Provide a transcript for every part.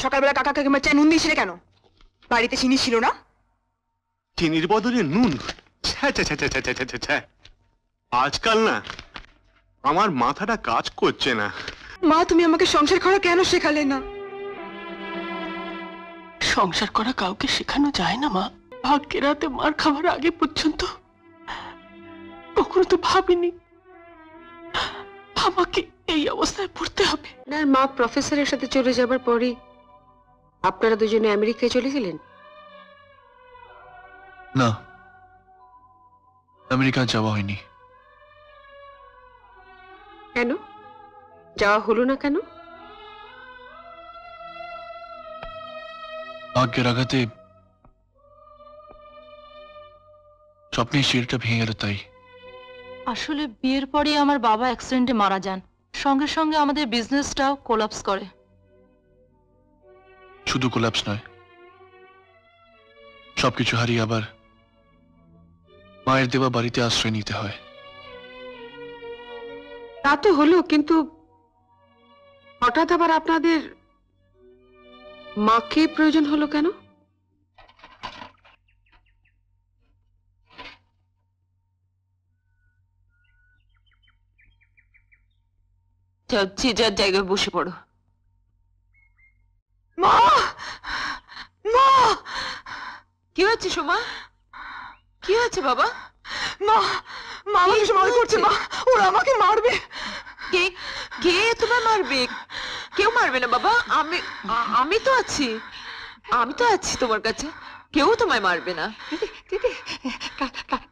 সকালবেলা কাকা কাকিমার চায় নুন দিয়েছিলে কেন? বাড়িতে চিনি ছিল না? চিনির বদলে নুন? আজকাল না আমার মাথাটা কাজ করছে না। মা, তুমি আমাকে সংসার করা কেন শেখালে না? সংসার করা কাউকে শেখানো যায় না মা। ভাগ্যের রাতে মার খাবার আগে পর্যন্ত কখনো তো ভাবিনি আমাকে এই অবস্থায় পড়তে হবে। না, মা প্রফেসরের সাথে চলে যাবার পরই আপনারা দুজনে আমেরিকায় চলে গেলেন? না, আমেরিকা যাওয়া হয়নি। কেন যাওয়া হলো না কেন? ভাগ্যের আঘাতে স্বপ্নের সিঁড়িটা ভেঙে গেল, তাই। আসলে বিয়ের পরে আমার বাবা অ্যাক্সিডেন্টে মারা যান, সঙ্গে সঙ্গে আমাদের বিজনেসটাও কোলাপস করে। শুধু কোলাপস নয়, সবকিছু হারিয়ে আবার মায়ের দেওয়া বাড়িতে আশ্রয় নিতে হয়। তা তো হলো, কিন্তু হঠাৎ আবার আপনাদের মাকে প্রয়োজন হলো কেন? যাচ্ছি, যার জায়গায় বসে পড়ো। মা, মা, কি হচ্ছে সোমা? কি হচ্ছে বাবা? মা, মা আমাকে সমাল করছে। মা, ওরা আমাকে মারবে। কে কে তোমায় মারবে? কেউ মারবে না বাবা। আমি তো আছি, আমি তো আছি তোমার কাছে। কেউ তোমায় মারবে না। দিদি,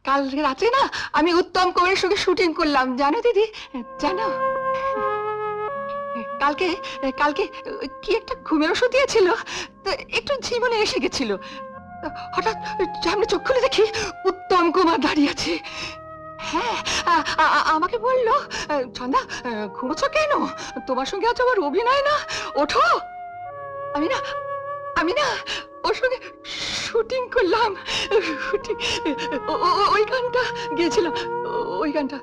কাল রাতে না আমি উত্তম কুমারের সঙ্গে শুটিং করলাম, জানো দিদি? জানো, কালকে কালকে কি একটা ঘুমের ওষুধ দিয়েছিল, তো একটু জীবনে এসে গেছিল। হঠাৎ সামনে চোখ খুলে দেখি উত্তম কুমার দাঁড়িয়ে আছে। হ্যাঁ, আমাকে বললো, ছন্দা ঘুমোচ্ছ কেন? তোমার সঙ্গে আজ আমার অভিনয় না, ওঠো। আমি না ওর সঙ্গে শুটিং করলাম। ওই গানটা গেয়েছিলাম, ওই গানটা।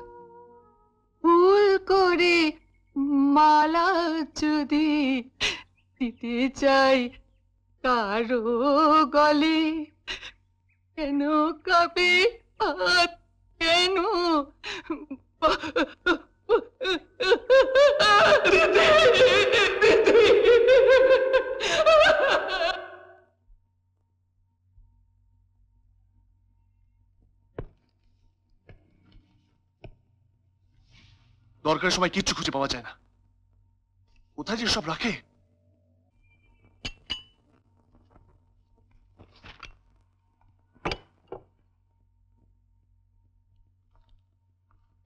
ভুল করে মালা যদি দিতে চাই কারো গলে, কেন কাঁপে হাত, কেন? দরকারের সময় কিচ্ছু খুঁজে পাওয়া যায় না, কোথায় যে সব রাখে।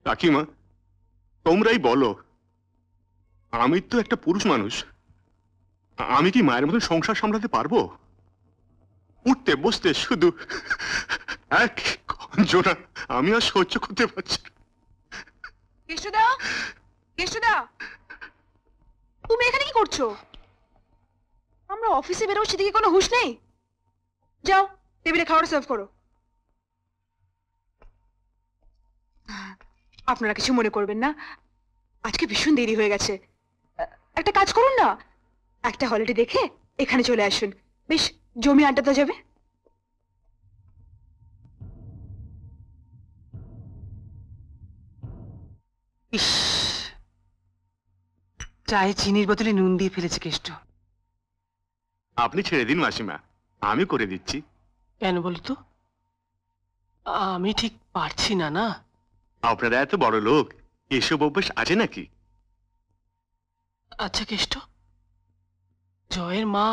কাকিমা, তোমরাই বলো, আমি তো একটা পুরুষ মানুষ, আমি কি মায়ের মতো সংসার সামলাতে পারবো? উঠতে বসতে শুধু এক কঞ্জনা, আমি আর সহ্য করতে পারছি না। কেষ্টদা, কেষ্টদা, তুমি এখানে কি করছো? আমরা অফিসে বেরোচ্ছি, সেদিকে কোনো হুঁশ নেই। যাও টেবিলে খাবার সার্ভ করো। আপনারা কিছু মনে করবেন না, আজকে ভীষণ দেরি হয়ে গেছে। একটা কাজ করুন না, একটা হলিডে দেখে এখানে চলে আসুন, বেশ জমি আড্ডা তো যাবে। ইস, চায়ে চিনির বোতলে নুন দিয়ে ফেলেছে কেষ্ট। আপনি ছেড়ে দিন মাসিমা, আমি করে দিচ্ছি। কেন বলতো? আমি ঠিক পারছি না। না, আপনারা এত বড় লোক, এসব অভ্যাস আছে নাকি? আচ্ছা কেষ্ট, জয়ের মা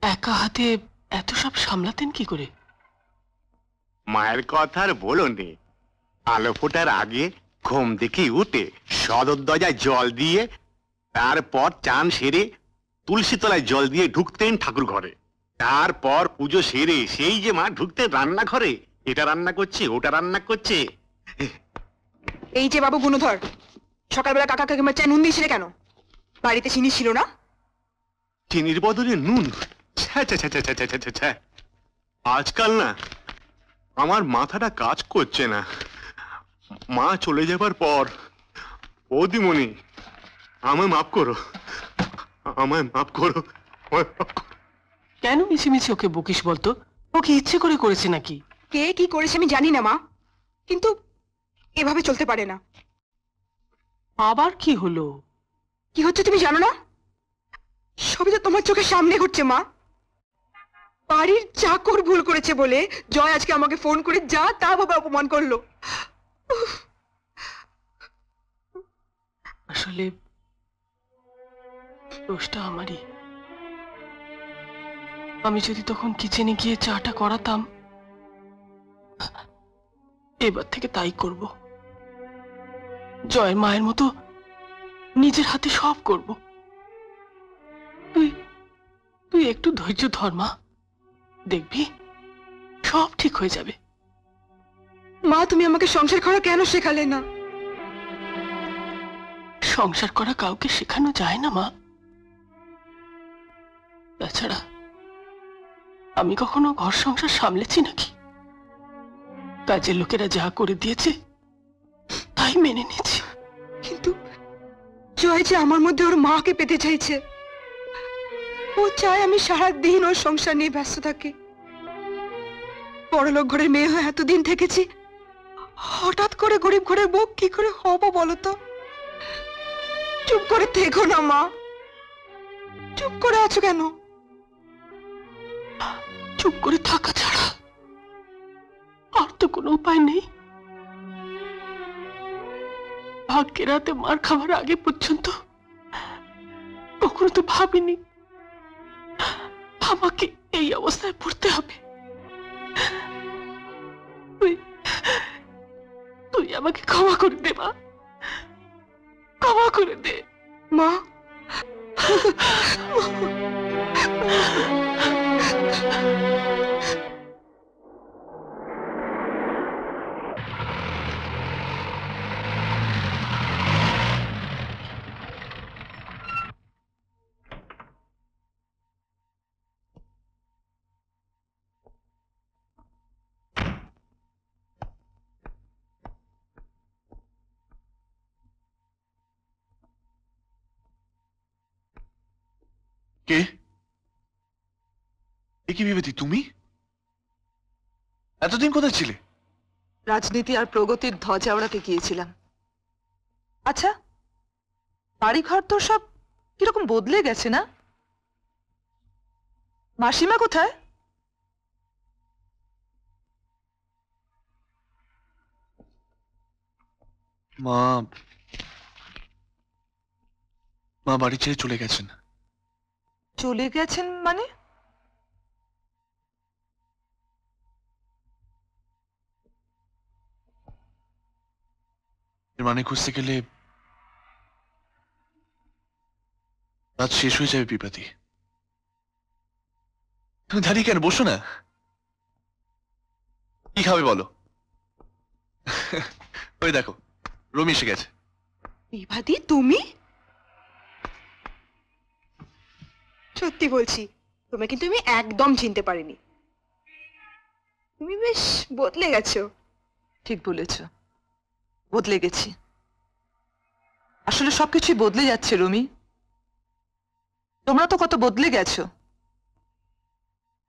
একা হাতে এত সব সামলাতেন কি করে? মায়ের কথা আর বলো নে, আলো ফোটার আগে ঘুম থেকে উঠে সদর দরজায় জল দিয়ে, তারপর চান সেরে তুলসী তলায় জল দিয়ে ঢুকতেন ঠাকুর ঘরে। তারপর পুজো সেরে সেই যে মা ঢুকতেন রান্নাঘরে, এটা রান্না করছে, ওটা রান্না করছে। এই যে বাবু গুণধর, সকালবেলা কাকা কাকিমার চায় নুন দিয়েছিলে কেন? বাড়িতে চিনি ছিল না? চিনির বদলে নুন? আজকাল না আমার মাথাটা কাজ করছে না। মা চলে যাবার পর, ও দিমণি, আমায় মাফ করো, আমায় মাফ করো। কেন মিছিমিছি ওকে বকিস বলতো? ওকে ইচ্ছে করে করেছে নাকি? কে কি করেছে আমি জানি না মা, কিন্তু এভাবে চলতে পারে না। আবার কি হলো? কি হচ্ছে তুমি জানো না? সবই তো তোমার চোখের সামনে ঘটছে মা। বাড়ির চাকর ভুল করেছে বলে জয় আজকে আমাকে ফোন করে যা তা ভাবে অপমান করলো। আসলে দোষটা আমারই। আমি যদি তখন কিচেনে গিয়ে চাটা করাতাম, এবার থেকে তাই করব। জয়ের মায়ের মতো নিজের হাতে সব করব। তুই একটু ধৈর্য ধর মা, দেখবি সব ঠিক হয়ে যাবে। মা তুমি আমাকে সংসার করা কেন শেখালে না? সংসার করা কাউকে শেখানো যায় না মা। তাছাড়া আমি কখনো ঘর সংসার সামলেছি নাকি? কাজের লোকেরা যা করে দিয়েছে তাই মেনে নিয়েছি। কিন্তু জয় যে আমার মধ্যে ওর মাকে পেতে চাইছে। ও চায় আমি সারাদিন ওর সংসার নিয়ে ব্যস্ত থাকি। বড়লোক ঘরের মেয়ে হয়ে এতদিন থেকেছি, হঠাৎ করে গরিব ঘরের বউ কি করে হবো বলতো? চুপ করে থেকো না মা, চুপ করে আছো কেন? চুপ করে থাকা ছাড়া আর তো কোনো উপায় নেই। ভাগ্যের হাতে মার খাবার আগে পর্যন্ত কখনো তো ভাবিনি আমাকে এই অবস্থায় পড়তে হবে। তুই আমাকে ক্ষমা করে দে মা, ক্ষমা করে দে মা। কে? এ কি বিভূতি, তুমি এতদিন কোথায় ছিলে? রাজনীতি আর প্রগতির ধ্বজা ওড়াতে গিয়েছিলাম। আচ্ছা, বাড়িঘর তো সব কিরকম বদলে গেছে না? মাসিমা কোথায়? মা মা বাড়ি ছেড়ে চলে গেছেন। চলে গেছেন মানে? এর মানে খুঁজতে গেলে রাত শেষ হয়ে যাবে বিপাতি। তুমি দাঁড়িয়ে কেন, বসো না। কি খাবে বলো? ওই দেখো রমি এসে গেছে। বিভাদি তুমি? সত্যি বলছি, তোমাকে কিন্তু আমি একদম চিনতে পারিনি। তুমি বেশ বদলে গেছো। ঠিক বলেছ, বদলে গেছি। আসলে সবকিছুই বদলে যাচ্ছে রুমি। তোমরা তো কত বদলে গেছো।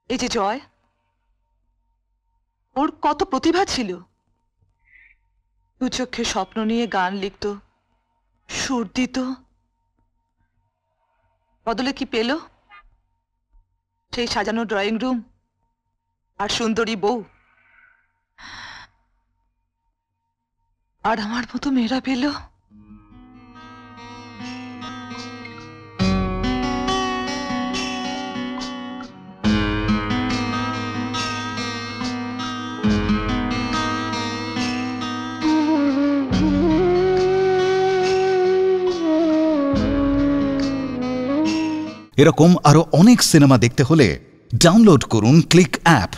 এই যে জয়, ওর কত প্রতিভা ছিল। দু চোখে স্বপ্ন নিয়ে গান লিখতো, সুর দিত। বদলে কি পেল? সেই সাজানো ড্রয়িং রুম আর সুন্দরী বউ। আর আমার মতো মেয়েরা পেল এরকম আরো অনেক সিনেমা দেখতে হলে ডাউনলোড করুন ক্লিক অ্যাপ।